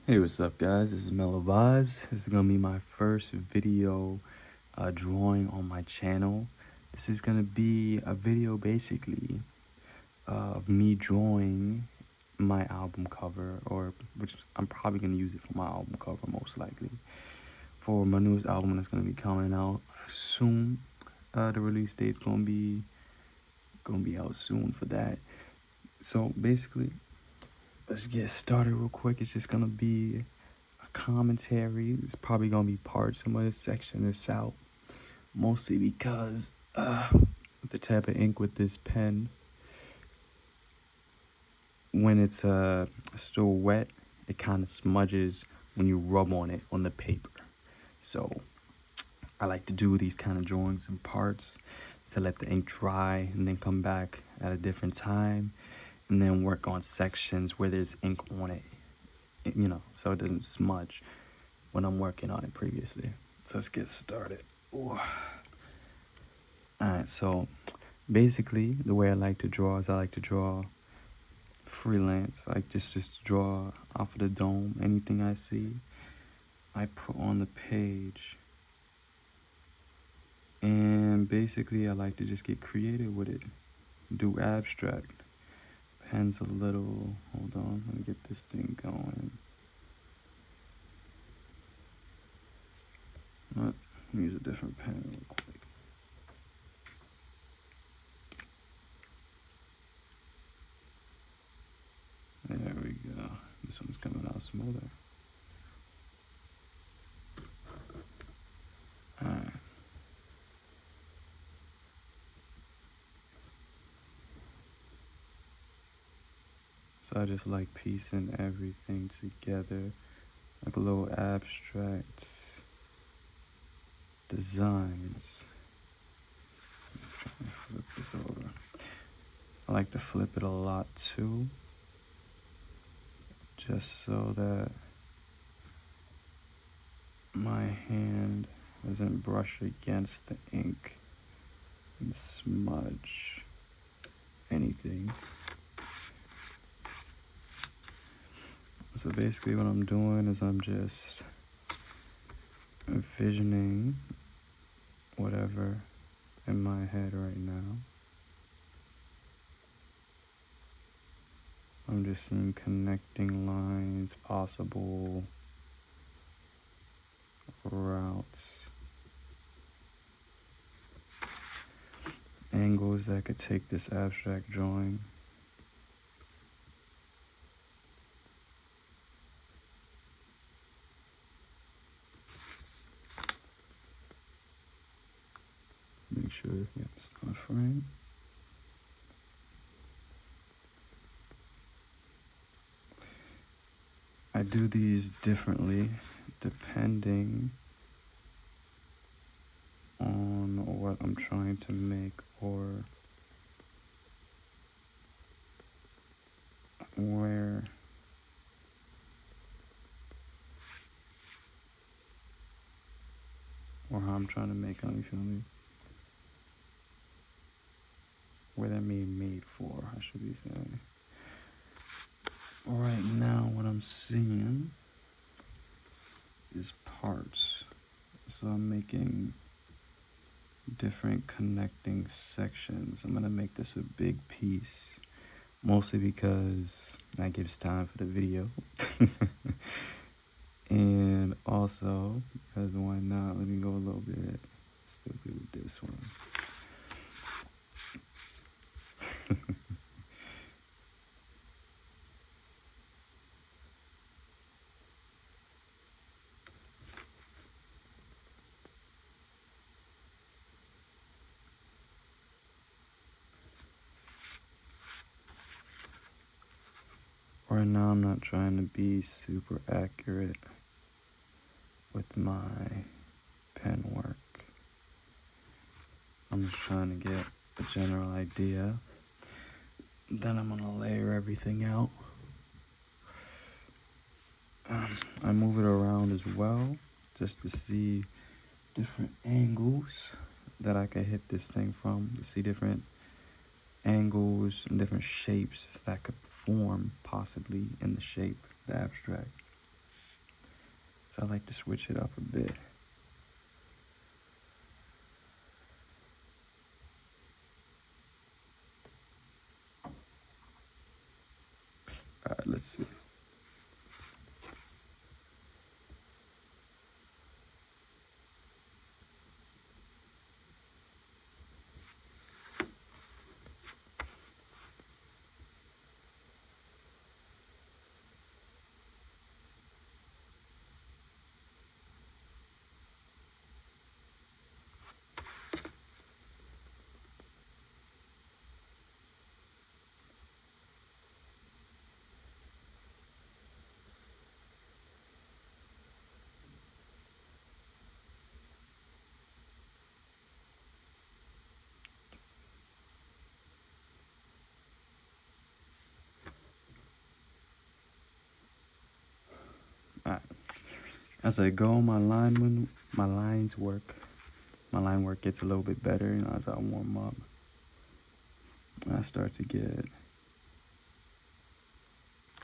Hey, what's up, guys? This is Melovybez. This is gonna be my first video drawing on my channel. This is gonna be a video basically of me drawing my album cover, or which I'm probably gonna use it for my album cover most likely for my newest album that's gonna be coming out soon. The release date's gonna be out soon for that. So basically, let's get started real quick. It's just gonna be a commentary. It's probably gonna be parts of my section is out, mostly because the type of ink with this pen, when it's still wet, it kind of smudges when you rub on it on the paper. So I like to do these kind of drawings in parts to let the ink dry and then come back at a different time and then work on sections where there's ink on it, you know, so it doesn't smudge when I'm working on it previously. So let's get started. Ooh. Alright, so basically the way I like to draw is I like to draw freelance, like just draw off of the dome. Anything I see, I put on the page. And basically I like to just get creative with it, do abstract. Pen's a little, hold on, let me get this thing going. Let me use a different pen real quick. There we go. This one's coming out smoother. Alright. So I just like piecing everything together, like little abstract designs. I'm trying to flip this over. I like to flip it a lot too, just so that my hand doesn't brush against the ink and smudge anything. So basically what I'm doing is I'm just envisioning whatever in my head right now. I'm just seeing connecting lines, possible routes, angles that could take this abstract drawing. Make sure, yep, it's not a frame. I do these differently depending on what I'm trying to make or where or how I'm trying to make them, you feel me? Where they're being made for, I should be saying. Right now, what I'm seeing is parts. So I'm making different connecting sections. I'm gonna make this a big piece, mostly because that gives time for the video. And also, because why not? Let me go a little bit stupid with this one. Right now, I'm not trying to be super accurate with my pen work. I'm just trying to get a general idea. Then I'm gonna layer everything out. I move it around as well, just to see different angles that I can hit this thing from, to see different angles and different shapes that could form possibly in the shape, the abstract. So I like to switch it up a bit. All right, let's see. All right. As I go, my line work gets a little bit better, you know, as I warm up. I start to get a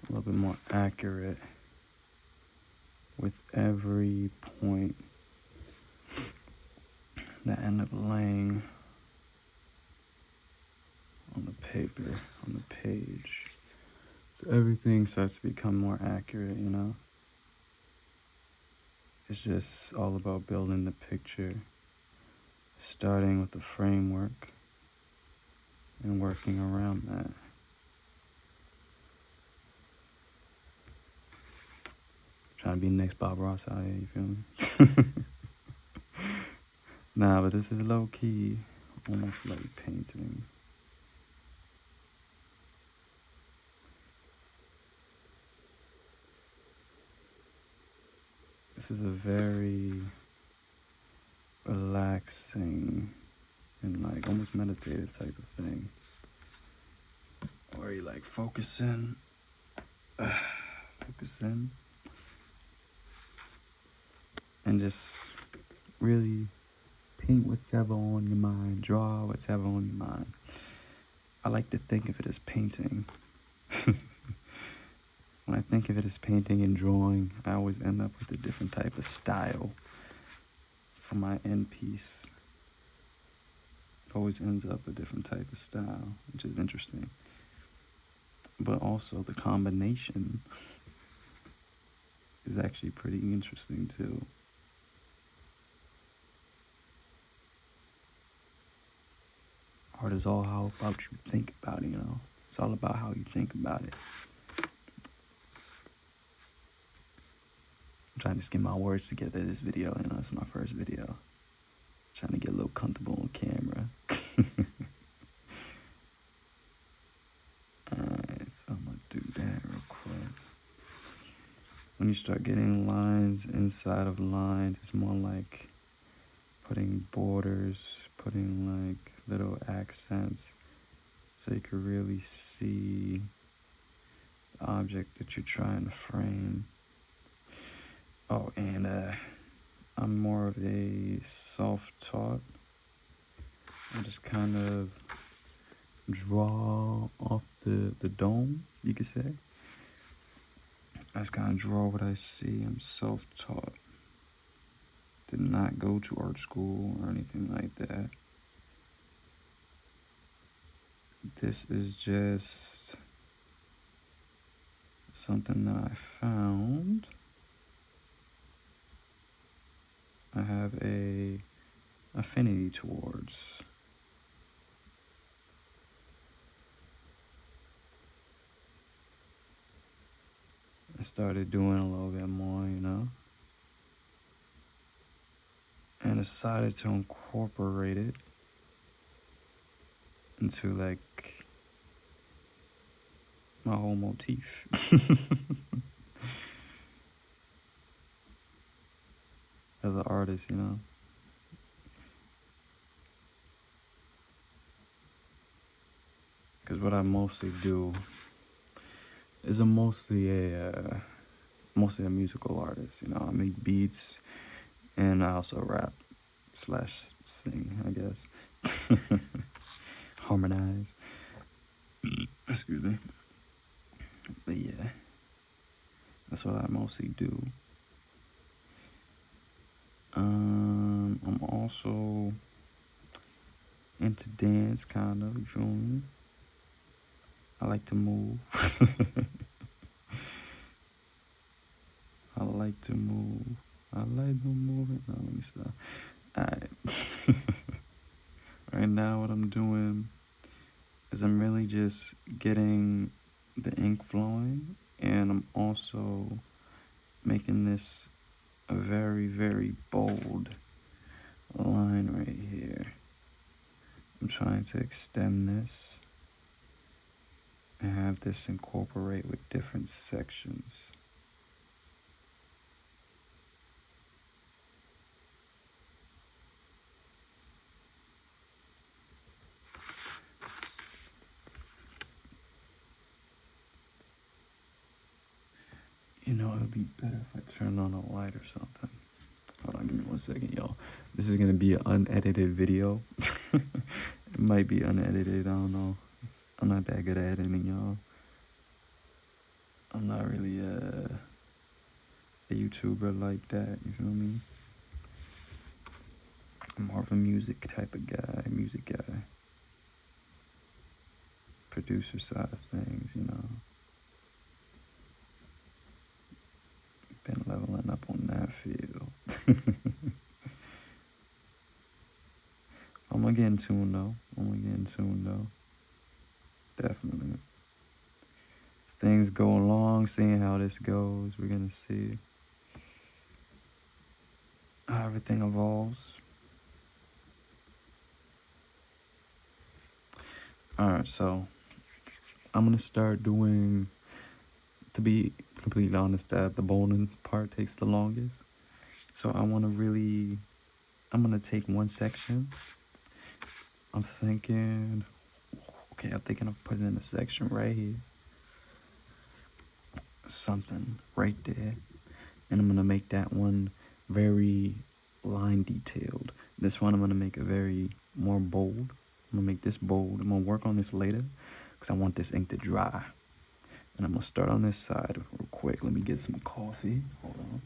little bit more accurate with every point that I end up laying on the paper, on the page. So everything starts to become more accurate, you know? It's just all about building the picture, starting with the framework and working around that. Trying to be the next Bob Ross out here, you feel me? Nah, but this is low key, almost like painting. This is a very relaxing and like almost meditative type of thing, where you like focus in, and just really paint what's ever on your mind, draw what's ever on your mind. I like to think of it as painting. When I think of it as painting and drawing, I always end up with a different type of style for my end piece. It always ends up a different type of style, which is interesting. But also the combination is actually pretty interesting too. Art is all how about you think about it, you know? It's all about how you think about it. I'm trying to just get my words together this video, you know, it's my first video. Trying to get a little comfortable on camera. Alright, so I'm gonna do that real quick. When you start getting lines inside of lines, it's more like putting borders, putting like little accents, so you can really see the object that you're trying to frame. Oh, and I'm more of a self-taught. I just kind of draw off the dome, you could say. I just kind of draw what I see. I'm self-taught. Did not go to art school or anything like that. This is just something that I found. I have a affinity towards. I started doing a little bit more, you know, and decided to incorporate it into like my whole motif. As an artist, you know. Because what I mostly do is I'm mostly a musical artist, you know. I make beats and I also rap / sing, I guess. Harmonize. Excuse me. But yeah, that's what I mostly do. I'm also into dance, kind of, join. I like to move. I like to move. I like to move it. No, let me stop. Alright. Right now, what I'm doing is I'm really just getting the ink flowing, and I'm also making this a very, very bold line right here. I'm trying to extend this and have this incorporate with different sections. You know, it would be better if I turned on a light or something. Hold on, give me 1 second, y'all. This is gonna be an unedited video. It might be unedited, I don't know. I'm not that good at editing, y'all. I'm not really a YouTuber like that, you feel me? I'm more of a music type of guy, music guy. Producer side of things, you know. Been leveling up on that field. I'm gonna get in tune though. Definitely. As things go along, seeing how this goes, we're gonna see how everything evolves. Alright, so I'm gonna start doing, to be completely honest, that the boning part takes the longest. So I'm gonna take one section. I'm thinking of putting in a section right here. Something right there. And I'm gonna make that one very line detailed. This one I'm gonna make it very more bold. I'm gonna make this bold. I'm gonna work on this later because I want this ink to dry. And I'm gonna start on this side real quick. Let me get some coffee. Hold on.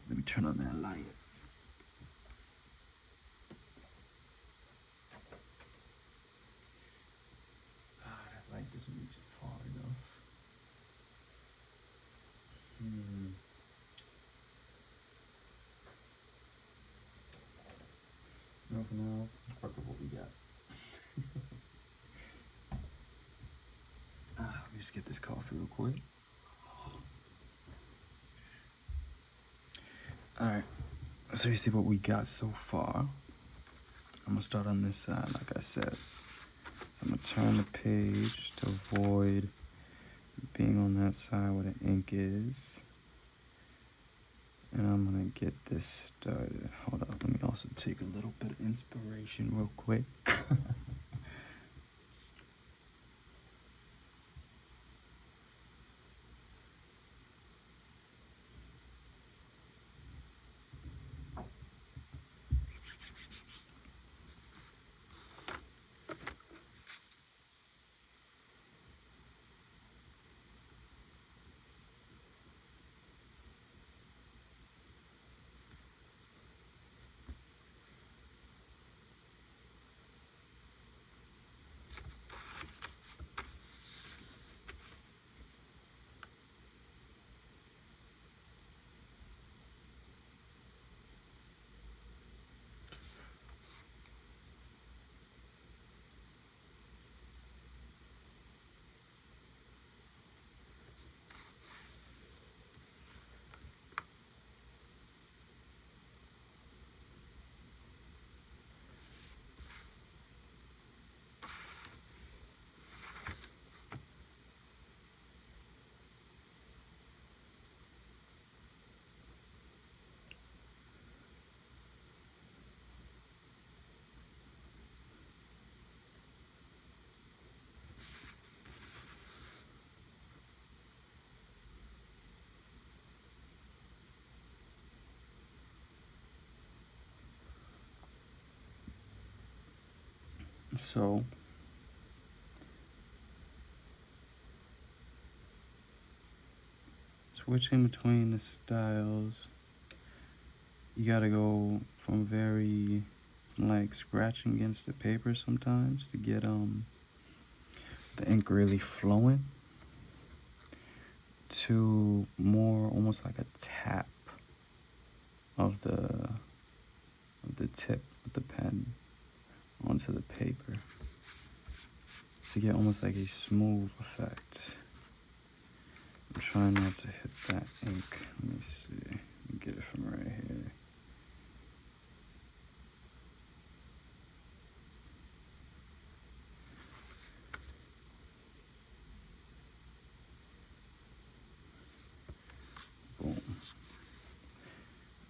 Let me turn on that light. That light doesn't reach far enough. No, for now, work with what we got. Let me just get this coffee real quick. Alright, so you see what we got so far. I'm gonna start on this side, like I said. So I'm gonna turn the page to avoid being on that side where the ink is. And I'm gonna get this started. Hold up, let me also take a little bit of inspiration real quick. So switching between the styles, you gotta go from very, like, scratching against the paper sometimes to get the ink really flowing, to more almost like a tap of the tip of the pen onto the paper to get almost like a smooth effect. I'm trying not to hit that ink. Let me see. Let me get it from right here. Boom.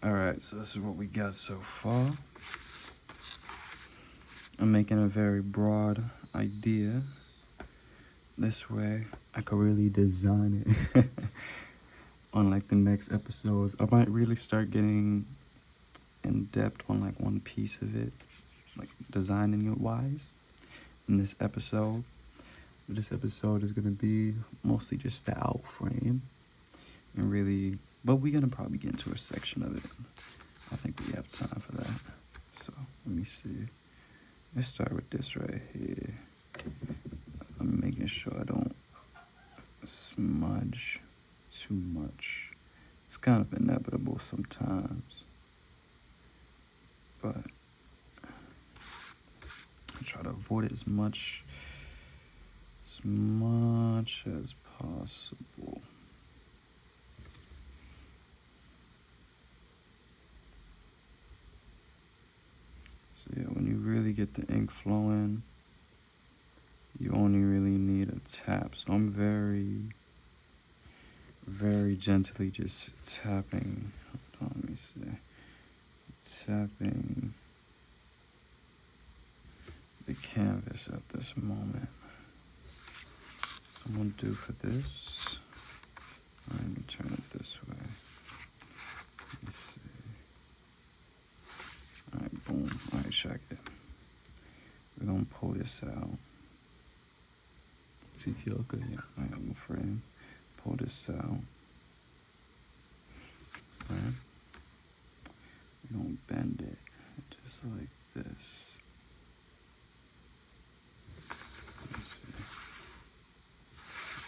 Alright, so this is what we got so far. I'm making a very broad idea. This way I could really design it on like the next episodes. I might really start getting in depth on like one piece of it, like designing it wise in this episode. But this episode is gonna be mostly just the outframe and really, but we're gonna probably get into a section of it. I think we have time for that. So let me see. Let's start with this right here. I'm making sure I don't smudge too much. It's kind of inevitable sometimes, but I try to avoid it as much as possible. So yeah, when you really get the ink flowing, you only really need a tap. So I'm very gently just tapping. Hold on, let me see. Tapping the canvas at this moment. So I'm gonna do for this. Let me turn it this way. Let me see. Alright, boom. Alright, check it. We're gonna pull this out. See if you look good. Yeah, alright, I'm gonna frame. Pull this out. Alright. We're gonna bend it just like this.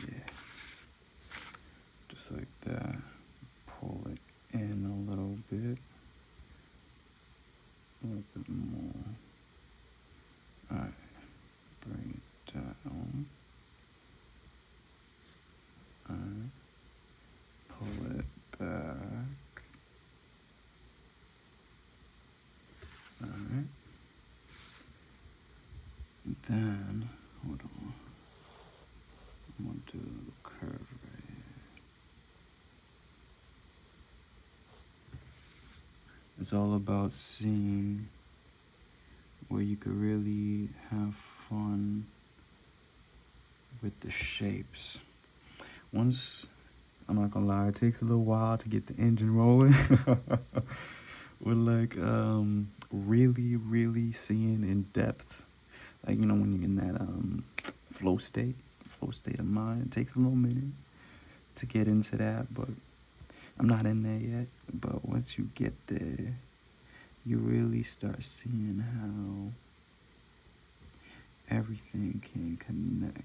Yeah. Just like that. Pull it in a little bit. A little bit more. Alright. Bring it down. Alright. Pull it back. Alright. Then, hold on. I'm gonna do a little curve right here. It's all about seeing where you could really have fun with the shapes. Once, I'm not gonna lie, it takes a little while to get the engine rolling. We're like really seeing in depth. Like, you know, when you're in that flow state of mind, it takes a little minute to get into that, but I'm not in there yet. But once you get there, you really start seeing how everything can connect.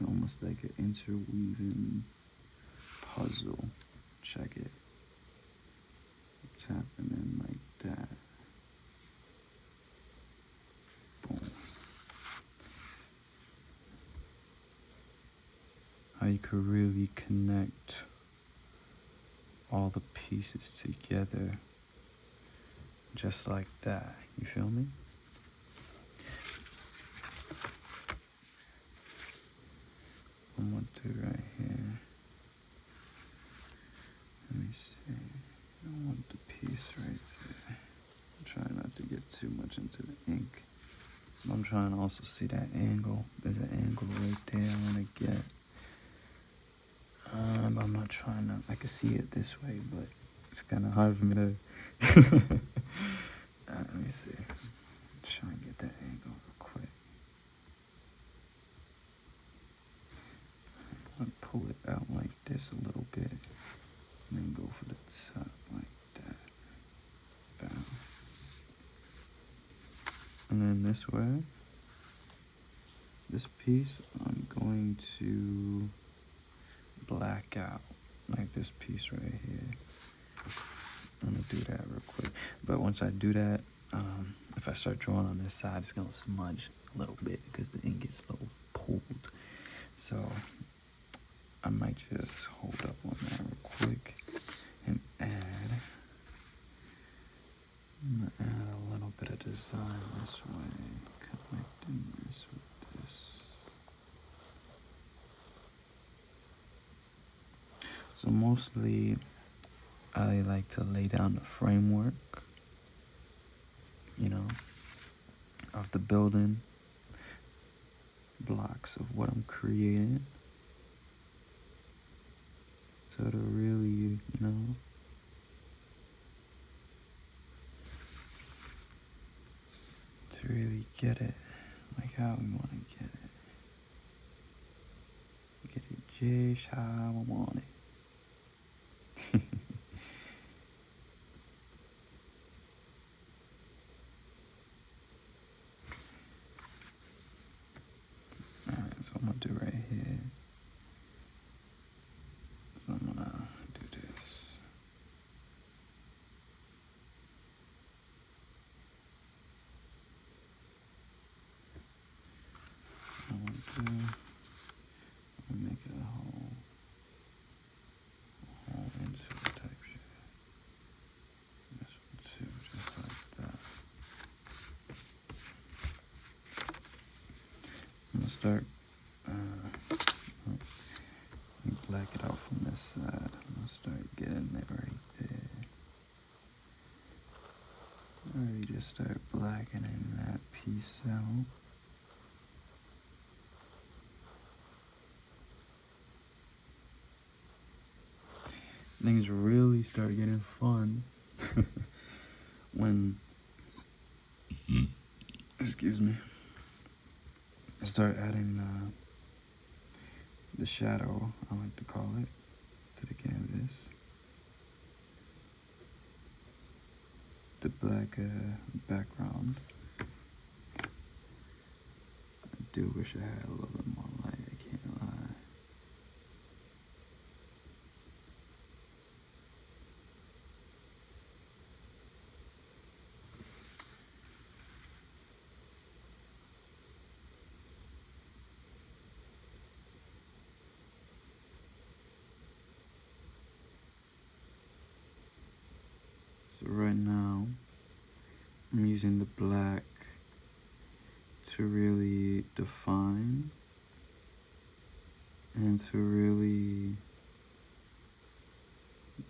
Almost like an interweaving puzzle. Check it. It's happening like that. Boom. How you could really connect all the pieces together just like that. You feel me? I'm gonna do right here. Let me see. I want the piece right there. I'm trying not to get too much into the ink. I'm trying to also see that angle. There's an angle right there I want to get. I'm not trying to, I can see it this way, but it's kind of hard for me to. Let me see. Try and get that angle real quick. I'll pull it out like this a little bit, and then go for the top like that. And then this way, this piece I'm going to black out, like this piece right here. I'm gonna do that real quick. But once I do that, if I start drawing on this side, it's gonna smudge a little bit because the ink gets a little pulled. So I might just hold up on that real quick and I'm gonna add a little bit of design this way, connecting this with this. So mostly I like to lay down the framework, you know, of the building blocks of what I'm creating. So to really, you know, to really get it like how we want to get it. Get it just how I want it. Alright, so I'm gonna do right here. So I'm gonna do this. I'm gonna make it a whole into a type shit. This one too, just like that. I'm gonna start, let me black it out from this side. I'm gonna start getting it right there. Really just start blackening that piece out. Things really start getting fun when, excuse me, I start adding the shadow, I like to call it, to the canvas. The black background. I do wish I had a little bit more light, I can't lie. So right now, I'm using the black to really define and to really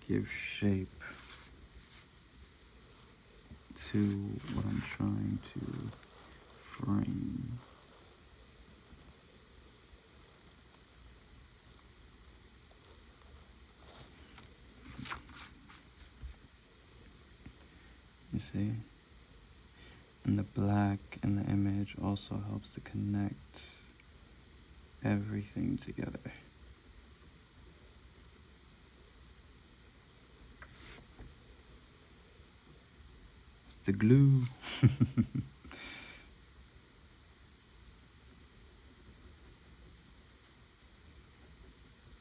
give shape to what I'm trying to frame. You see? And the black in the image also helps to connect everything together. It's the glue.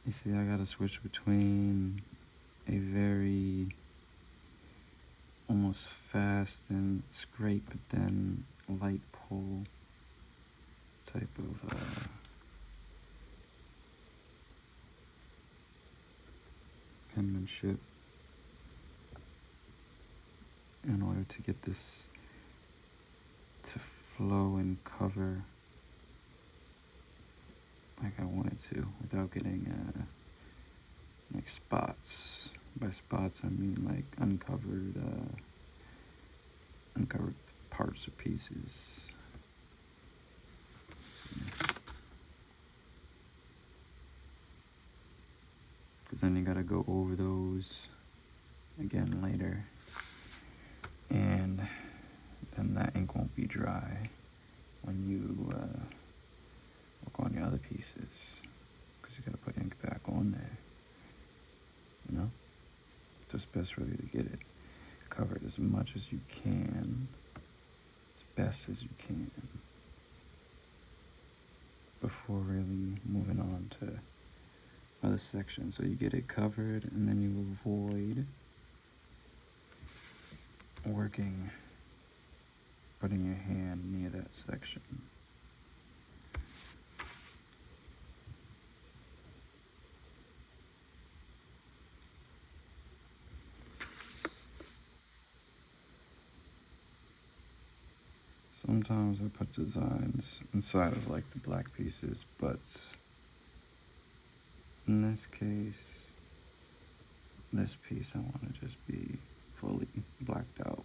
You see, I gotta switch between a very almost fast and scrape, but then light pull type of penmanship in order to get this to flow and cover like I want it to without getting like spots. By spots I mean like uncovered parts or pieces. Because then you gotta go over those again later, and then that ink won't be dry when you work on your other pieces, because you gotta put ink back on there, you know? So it's best really to get it covered as much as you can as best as you can before really moving on to other sections. So you get it covered, and then you avoid putting your hand near that section. Sometimes I put designs inside of like the black pieces, but in this case, this piece I want to just be fully blacked out.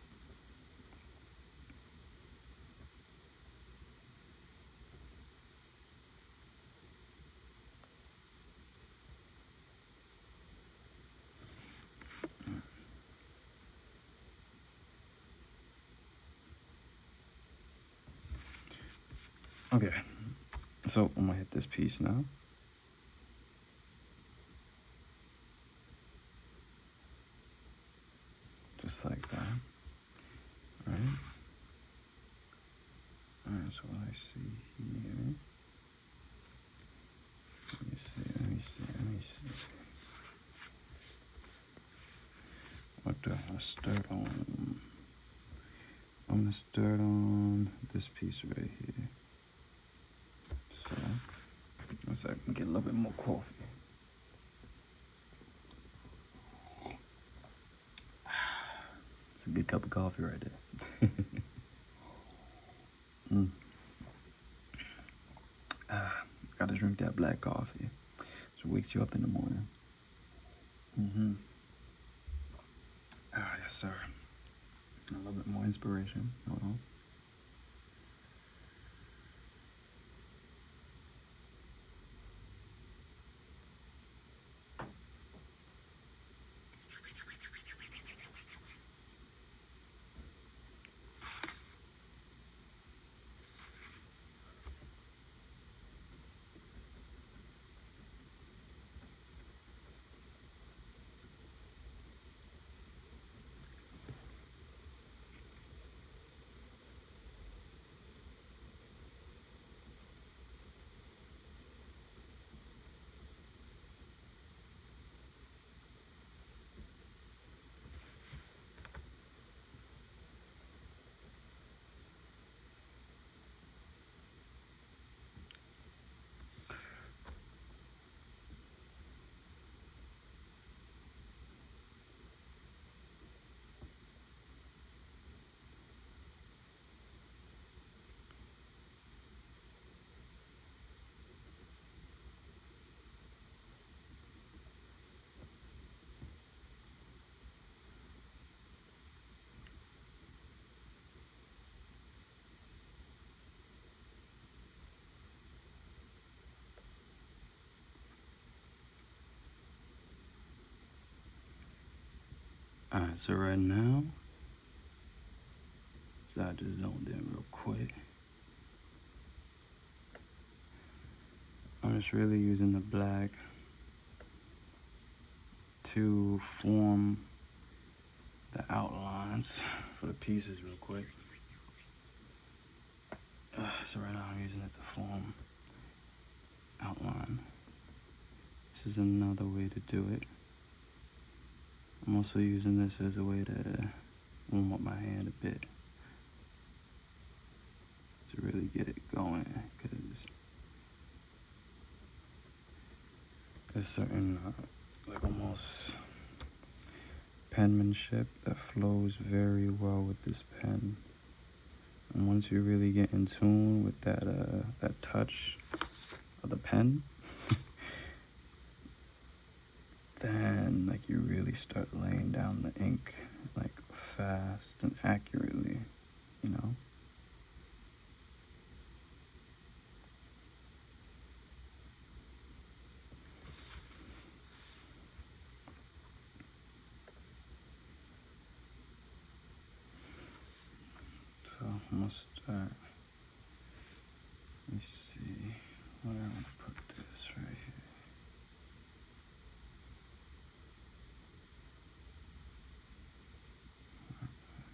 Okay, so I'm gonna hit this piece now. Just like that, right? Alright, so what I see here, let me see. What do I want to start on? I'm gonna start on this piece right here. So, once I can get a little bit more coffee. It's a good cup of coffee right there. Gotta drink that black coffee. So it wakes you up in the morning. Yes, sir. A little bit more inspiration. Hold on. Alright, so right now, so I just zoned in real quick. I'm just really using the black to form the outlines for the pieces real quick. So right now I'm using it to form outline. This is another way to do it. I'm also using this as a way to warm up my hand a bit to really get it going, because there's certain like almost penmanship that flows very well with this pen. And once you really get in tune with that touch of the pen, then like you really start laying down the ink like fast and accurately, you know? So I'm gonna start, let me see, where I want to put this right here.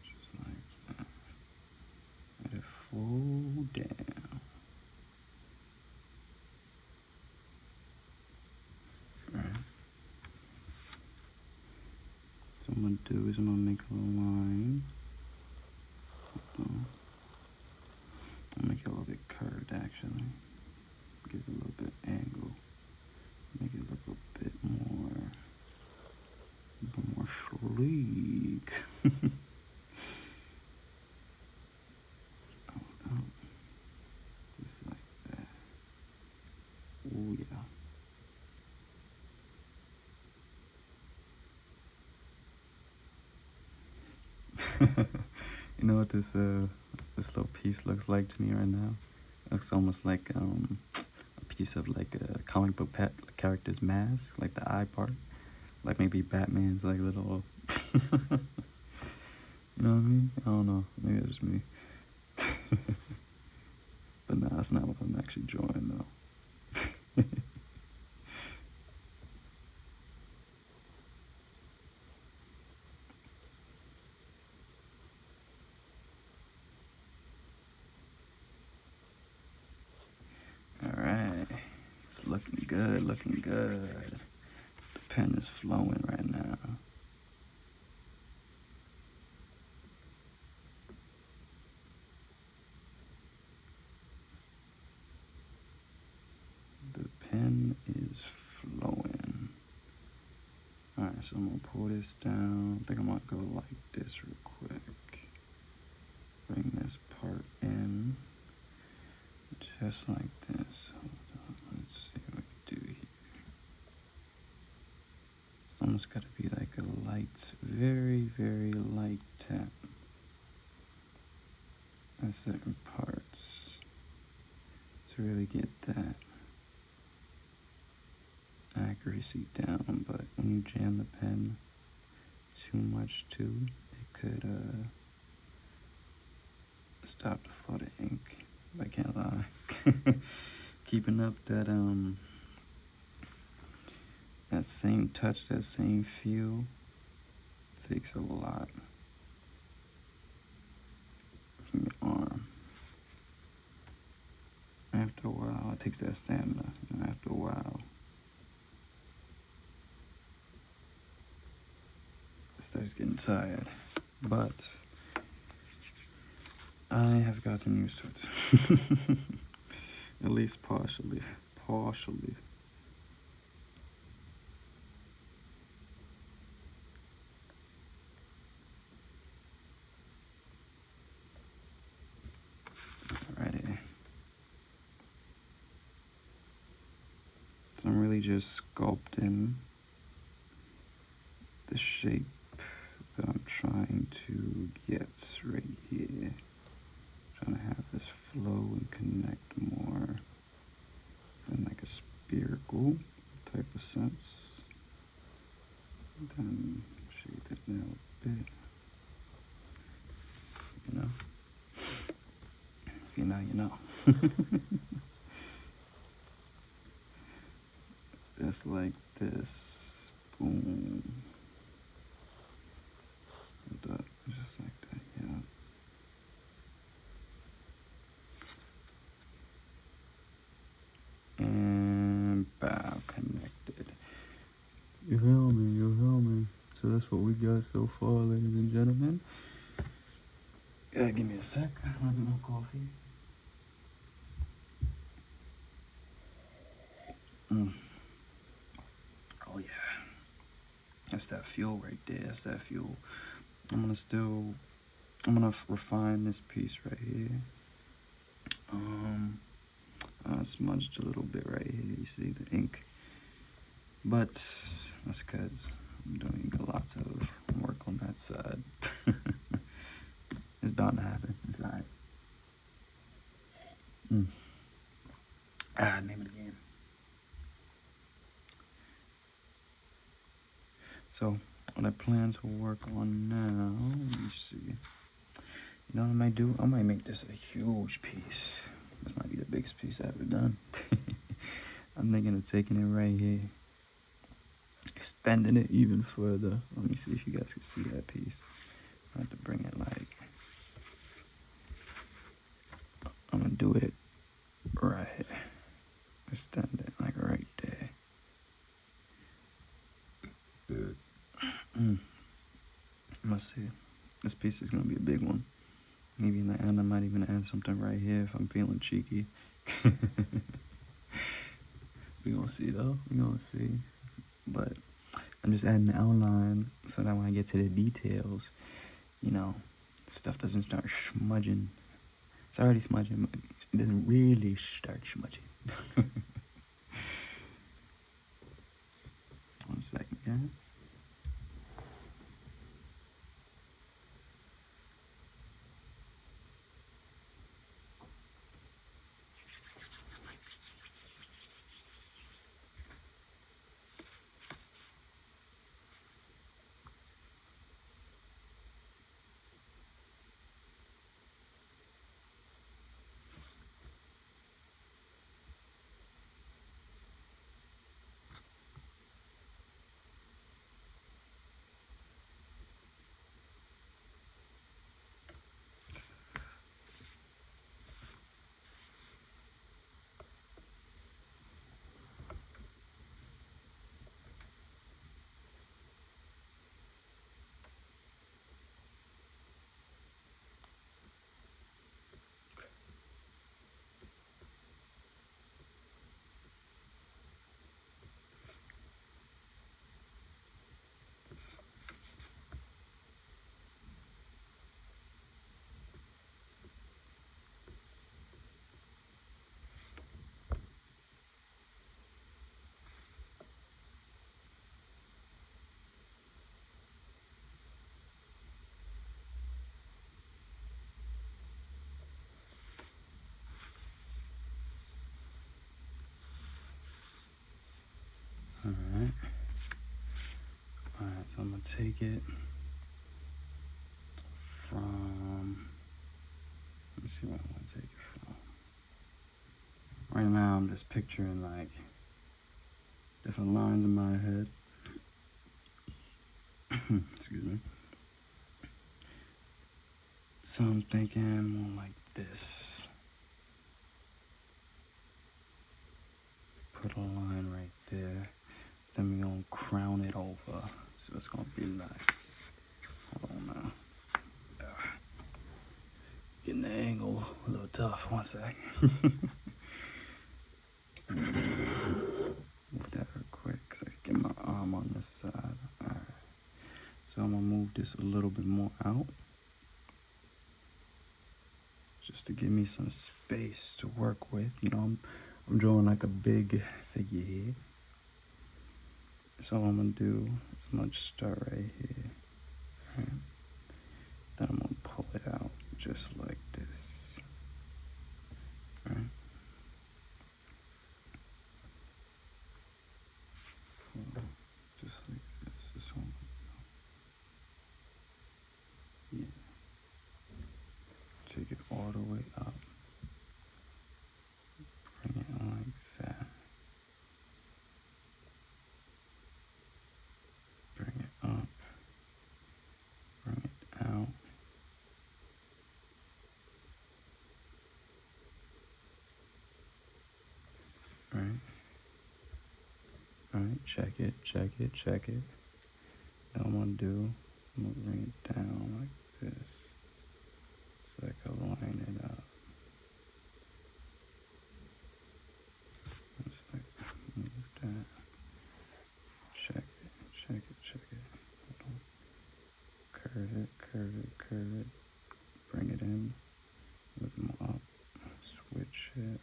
Just like that. Right full down. Alright. So what I'm gonna do is I'm gonna make a line. I'll make it a little bit curved actually. Give it a little bit angle. Make it look a bit more sleek. Oh, just like that. Oh yeah. You know what this little piece looks like to me right now? It looks almost like a piece of like a comic book character's mask, like the eye part, like maybe Batman's like little. You know what I mean? I don't know. Maybe it's just me. But nah, that's not what I'm actually drawing though. Alright, it's looking good, looking good. The pen is flowing right now. The pen is flowing. Alright, so I'm gonna pull this down. I think I'm gonna go like this real quick. Bring this part in. Just like this. Hold on, let's see what we can do here. It's almost gotta be like a light, very, very light tap at certain parts to really get that accuracy down. But when you jam the pen too much too, it could stop the flow of ink. I can't lie. Keeping up that that same touch, that same feel takes a lot from your arm. After a while, it takes that stamina, and after a while, it starts getting tired. But I have gotten used to it. At least partially. Partially. Alrighty. So I'm really just sculpting the shape that I'm trying to get right here. Trying to have this flow and connect more in like a spherical type of sense. Then shade that down a bit. You know? If you know, you know. Just like this. Boom. Hold up. Just like that, yeah. And bow, connected. You feel me, you feel me. So that's what we got so far, ladies and gentlemen. Yeah, give me a sec. Let me know coffee. Oh yeah. That's that fuel right there. That's that fuel. I'm gonna refine this piece right here. I smudged a little bit right here, you see the ink. But that's because I'm doing a lot of work on that side. It's bound to happen. It's alright. Name of the game. So what I plan to work on now, let me see. You know what I might do? I might make this a huge piece. This might be the biggest piece I've ever done. I'm thinking of taking it right here, extending it even further. Let me see if you guys can see that piece. I have to bring it like I'm gonna do it right here. Extend it like right there. Let's see. This piece is gonna be a big one. Maybe in the end I might even add something right here if I'm feeling cheeky. We gonna see though. We gonna see. But I'm just adding the outline so that when I get to the details, you know, stuff doesn't start smudging. It's already smudging, but it doesn't really start smudging. 1 second, guys. Alright, so I'm gonna take it from, let me see where I wanna take it from. Right now I'm just picturing like different lines in my head. Excuse me. So I'm thinking more like this. Put a line right there. Then we're gonna crown it over. So it's gonna be like, hold on now. Getting the angle a little tough. 1 sec. Move that real quick so I can get my arm on this side. Alright. So I'm gonna move this a little bit more out. Just to give me some space to work with. You know, I'm drawing like a big figure here. So what I'm gonna do is I'm gonna just start right here. Right? Then I'm gonna pull it out just like this. Right? Just like this. This one. Yeah. Take it all the way up. Bring it like that. Bring it up. Bring it out. Right? Alright, check it, check it, check it. Then I'm gonna do, I'm gonna bring it down like this. So I can line it up. It's like, move that. Check it, check it, check it. Hold on. Curve it, curve it, curve it. Bring it in. Move them up. Switch it.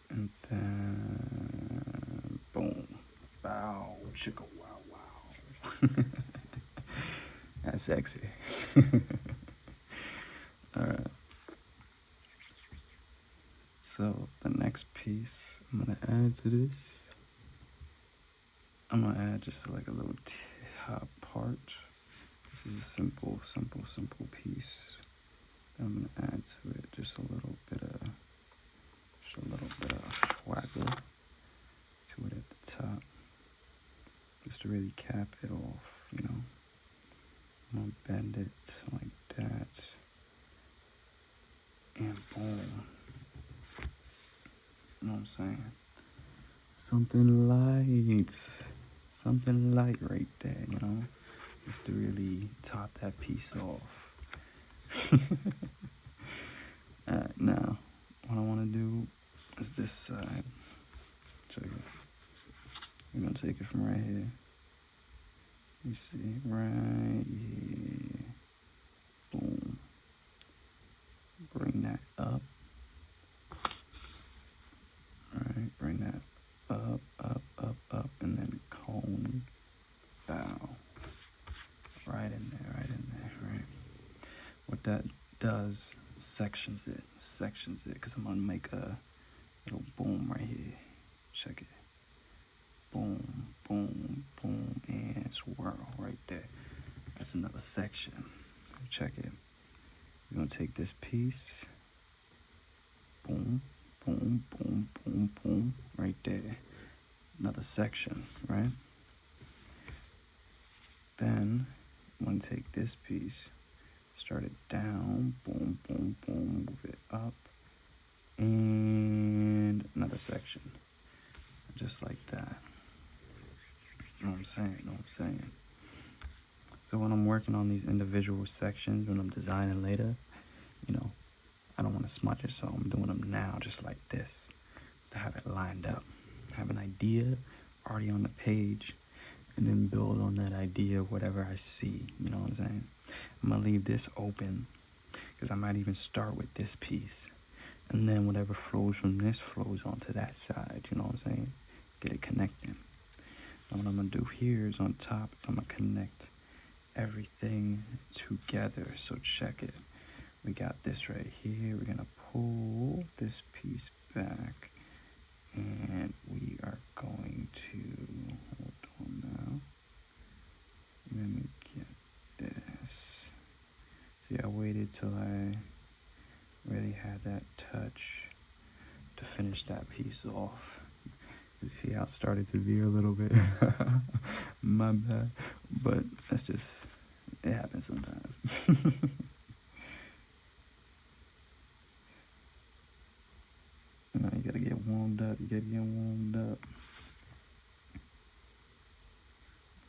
And then, boom. Bow, chicka, wow, wow. That's sexy. Alright. So the next piece I'm gonna add to this, I'm gonna add just like a little top part. This is a simple piece. Then I'm gonna add to it just a little bit of swagger to it at the top, just to really cap it off, you know. I'm gonna bend it like that. And boom. You know what I'm saying? Something light right there, you know, just to really top that piece off. Alright, now what I want to do is this side. Check it. We're gonna take it from right here. You see, right here. Boom. Bring that up. Alright, bring that up, and then cone bow. Right in there, right? What that does, sections it, because I'm gonna make a little boom right here. Check it. Boom, boom, boom, and swirl right there. That's another section. Check it. We're gonna take this piece. Boom, boom, boom, boom, boom, right there. Another section, right? Then I'm gonna take this piece, start it down, boom, boom, boom, move it up, and another section, just like that. You know what I'm saying? So when I'm working on these individual sections, when I'm designing later, you know, I don't want to smudge it, so I'm doing them now just like this, to have it lined up. Have an idea already on the page, and then build on that idea, whatever I see, you know what I'm saying? I'm gonna leave this open, because I might even start with this piece, and then whatever flows from this flows onto that side, you know what I'm saying? Get it connecting. Now what I'm gonna do here is on top, I'm gonna connect everything together. So check it. We got this right here. We're gonna pull this piece back, and we are going to, hold on now, let me get this. See, I waited till I really had that touch to finish that piece off. You see how it started to veer a little bit? My bad. But that's just, it happens sometimes. You know, you gotta get warmed up.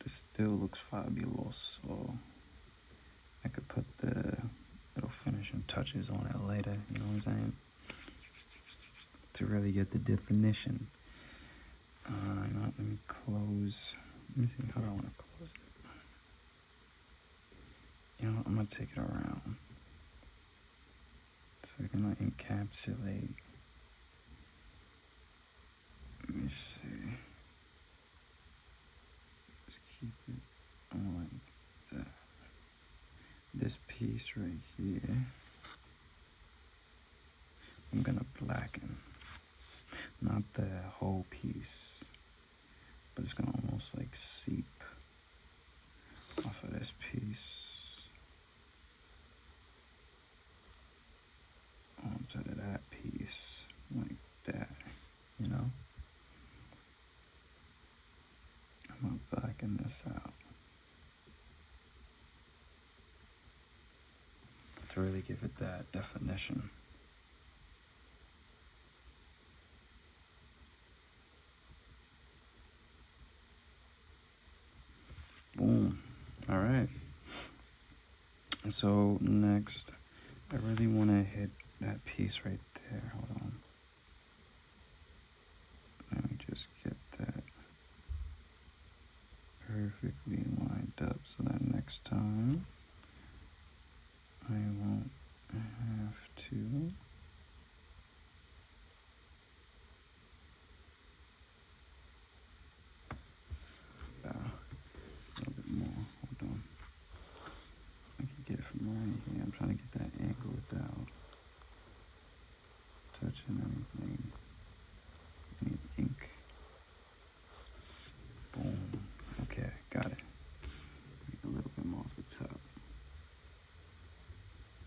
This still looks fabulous, so I could put the little finishing touches on it later, you know what I'm saying? To really get the definition. Let me close. Let me see, how do I want to close it? You know, I'm gonna take it around. So we're gonna encapsulate. Let me see. Just keep it on like that. This piece right here, I'm gonna blacken. Not the whole piece, but it's gonna almost like seep off of this piece onto that piece, like that, you know? I'm gonna blacken this out to really give it that definition. Boom. All right. So next, I really want to hit that piece right there. Hold on. Let me just get that perfectly lined up so that next time I won't have to bow a little bit more. Hold on. I can get it from right here. I'm trying to get that angle without touching anything. Any ink. Boom. Okay, got it. A little bit more off the top.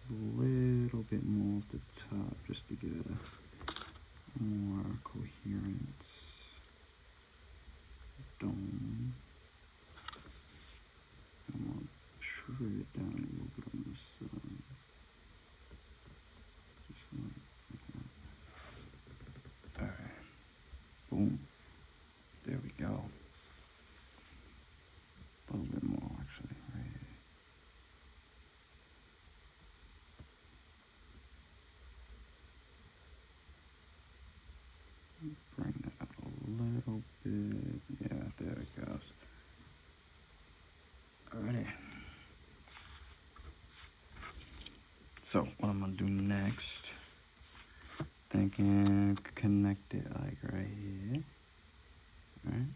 A little bit more off the top just to get a more coherence. Dome. I'm gonna trim it down a little bit on this side. Just All right. Boom. There we go. A little bit more, actually, right here. Bring that up a little bit. Yeah, there it goes. Alrighty. So what I'm gonna do next, thinking connect it like right here. Alright.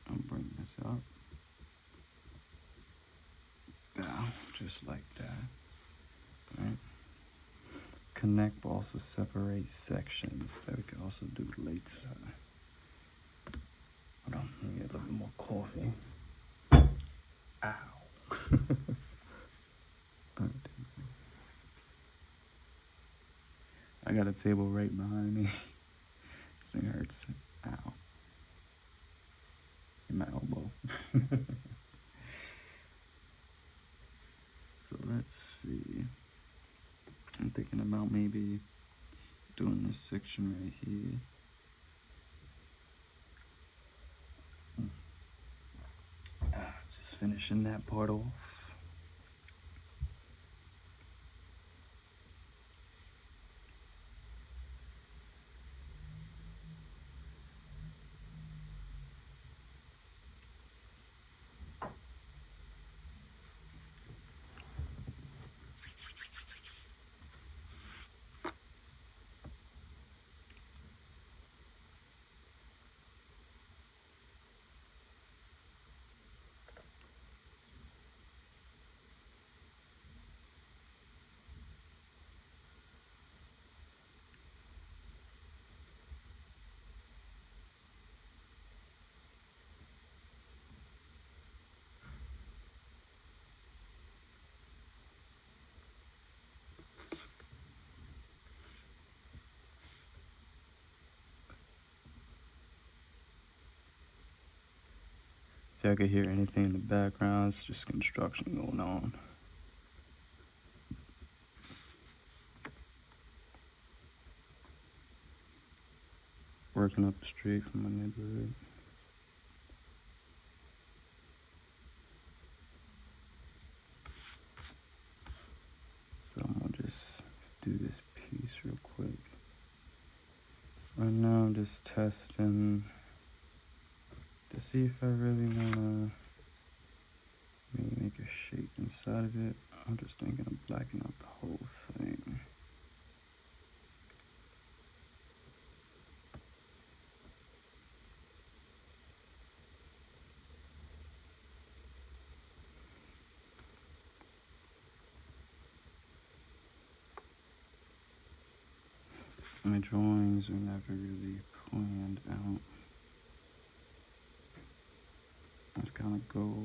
I'll bring this up. Down, just like that. Alright. Connect, but also separate sections. That we can also do later. Hold on, let me get a little bit more coffee. Ow. I got a table right behind me. This thing hurts. Ow. In my elbow. So let's see. I'm thinking about maybe doing this section right here. Just finishing that part off. If y'all could hear anything in the background, it's just construction going on. Working up the street from my neighborhood. So I'm gonna just do this piece real quick. Right now I'm just testing to see if I really wanna maybe make a shape inside of it. I'm just thinking of blacking out the whole thing. My drawings are never really planned out. I just kind of go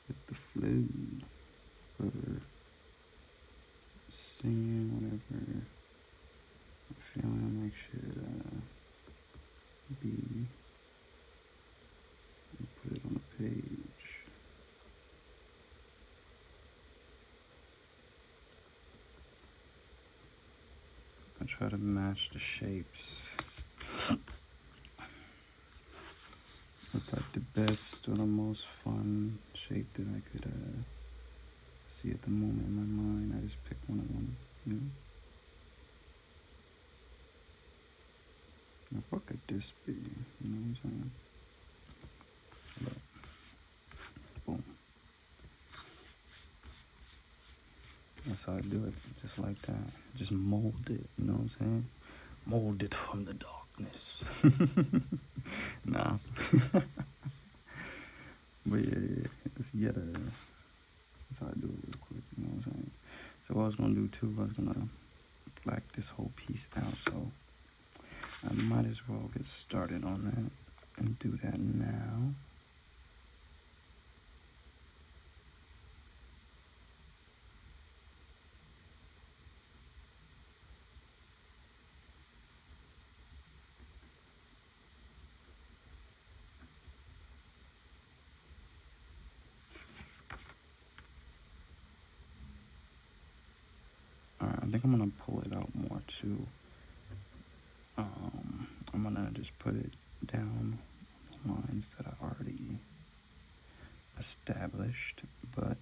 with the flow, whatever seeing, whatever I'm feeling like should be, and put it on a page. I try to match the shapes. Look like the best or the most fun shape that I could see at the moment in my mind. I just pick one of them, you know? Now, what could this be? You know what I'm saying? Look. Boom. That's how I do it, just like that. Just mold it, you know what I'm saying? Mold it from the darkness. Nah. But yeah, it's yet that's how I do it real quick, you know what I'm saying? So what I was gonna do too, I was gonna black this whole piece out, so I might as well get started on that and do that now. I think I'm gonna pull it out more too. I'm gonna just put it down the lines that I already established, but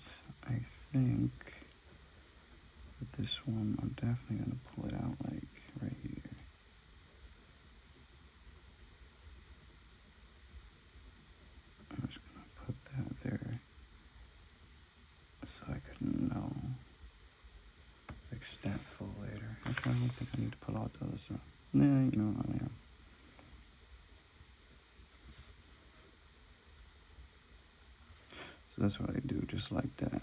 I think with this one, I'm definitely gonna pull it out like right here. I'm just gonna put that there so I could know the extent for later. Actually, I don't think I need to pull out the other stuff. Nah, you know, I am. So that's what I do, just like that.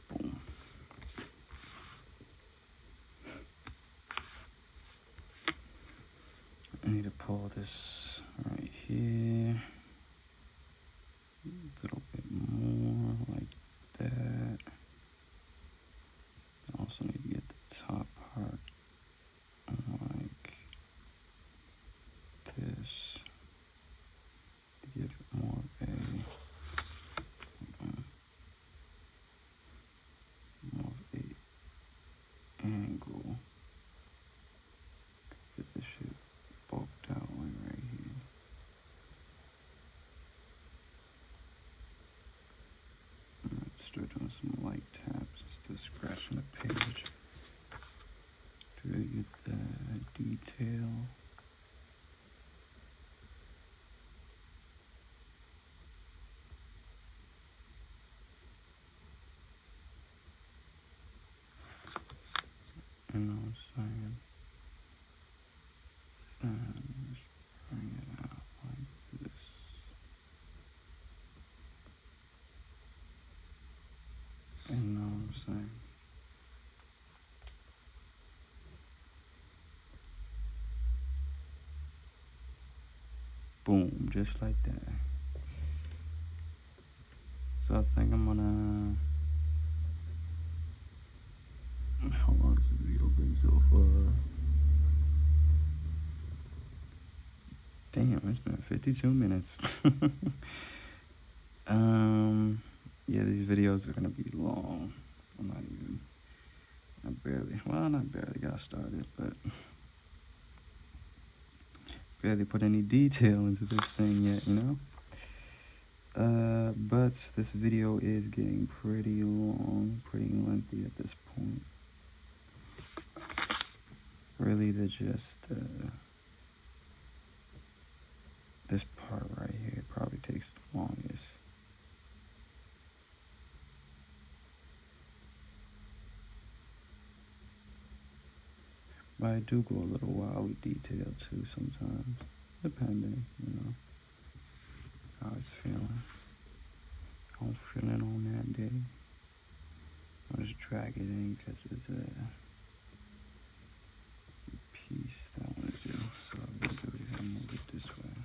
Boom. I need to pull this right here. A little bit more like that. I also need to get the top part like this to give it more of a angle. Get this shit bulked out like right here. I'm gonna start doing some light taps instead of scratching the page to really get the detail. You know what I'm saying? Then just bring it out like this. You know what I'm saying? Boom, just like that. So I think I'm gonna. How long has the video been so far? Damn, it's been 52 minutes. Yeah, these videos are gonna be long. I barely got started, but barely put any detail into this thing yet, you know? But this video is getting pretty long, pretty lengthy at this point. Really, this part right here probably takes the longest. But I do go a little wild with detail too sometimes, depending, you know, how it's feeling. How I'm feeling on that day. I'll just drag it in because there's a piece that I want to do. So I'm going to do is move it this way.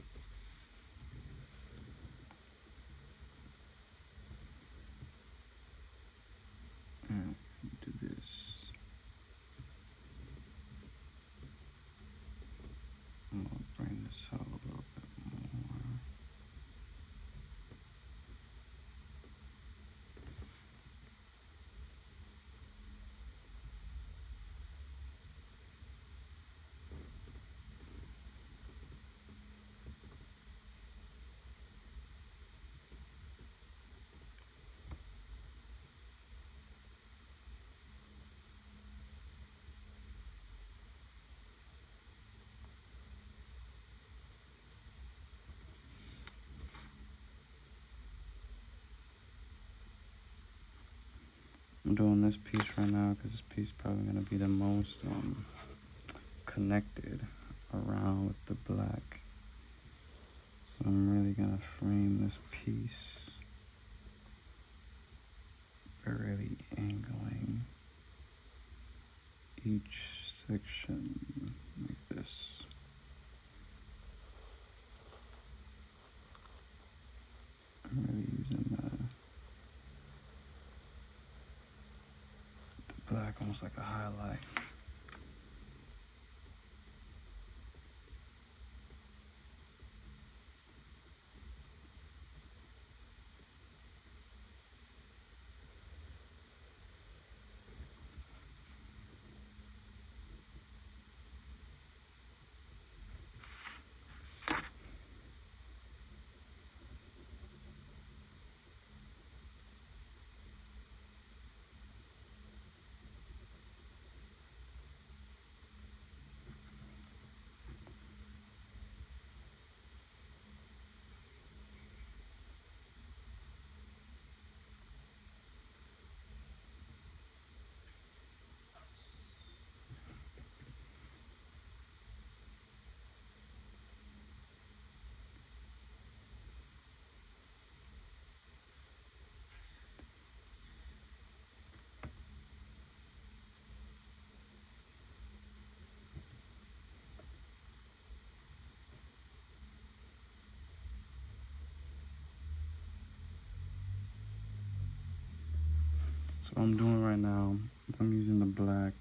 And do this. I'm going to bring this out a little bit more. I'm doing this piece right now because this piece is probably going to be the most connected around with the black. So I'm really going to frame this piece by really angling each section like this. I'm really using the black almost like a highlight. what I'm doing right now is I'm using the black,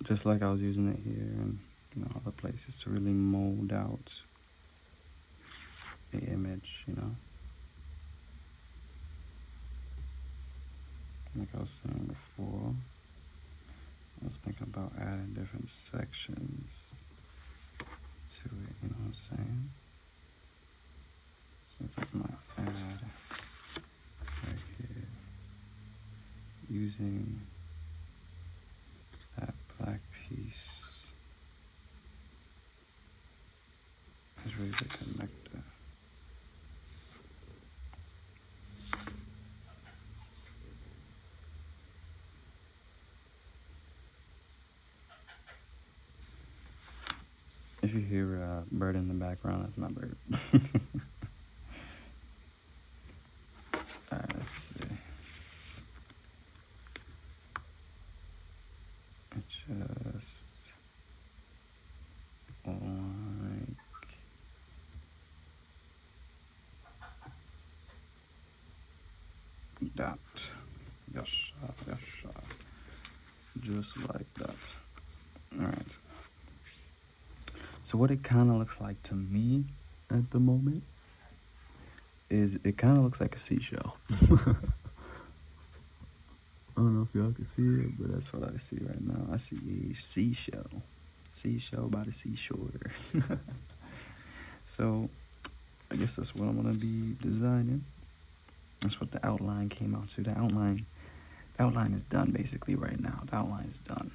just like I was using it here and other places, to really mold out the image, Like I was saying before, I was thinking about adding different sections to it, you know what I'm saying? So I think I'm gonna add right here, using that black piece as really the connector. If you hear a bird in the background, that's my bird. Alright, let's see. Just like that. Yes, yes, just like that. Alright. So what it kind of looks like to me at the moment is it kind of looks like a seashell. I don't know if y'all can see it, but that's what I see right now. I see a seashell. Seashell by the seashore. So I guess that's what I'm gonna be designing. That's what the outline came out to. The outline is done basically right now. The outline is done.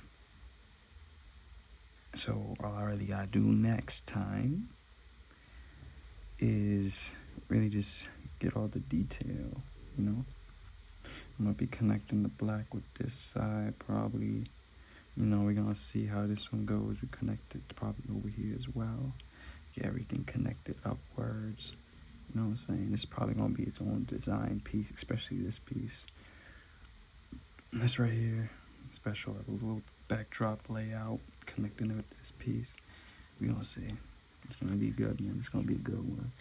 So all I really gotta do next time is really just get all the detail, I'm gonna be connecting the black with this side probably. We're gonna see how this one goes. We connect it probably over here as well. Get everything connected upwards. You know what I'm saying? It's probably gonna be its own design piece, especially this piece. And this right here, special, like a little backdrop layout, connecting it with this piece. We're gonna see. It's gonna be good, man. It's gonna be a good one.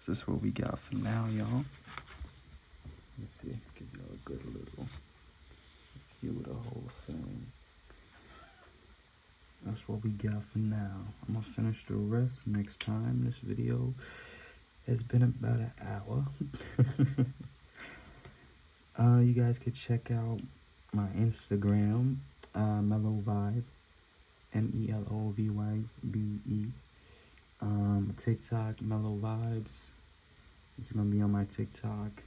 So that's what we got for now, y'all. Let's see, give y'all a good little view of the whole thing. That's what we got for now. I'm gonna finish the rest next time. This video has been about an hour. You guys could check out my Instagram, Melovybez, Melovybe. TikTok, Melovybez. It's gonna be on my TikTok.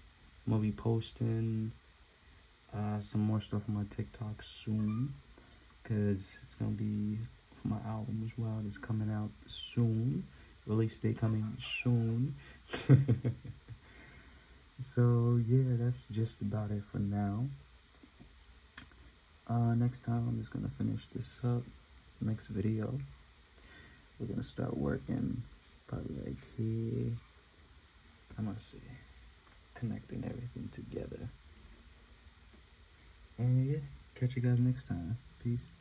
I'm gonna be posting some more stuff on my TikTok soon, because it's gonna be for my album as well. It's coming out soon. Release date coming soon. So yeah, that's just about it for now. Next time I'm just gonna finish this up. Next video, we're gonna start working probably like here. I'm gonna see, connecting everything together. And yeah, catch you guys next time. Peace.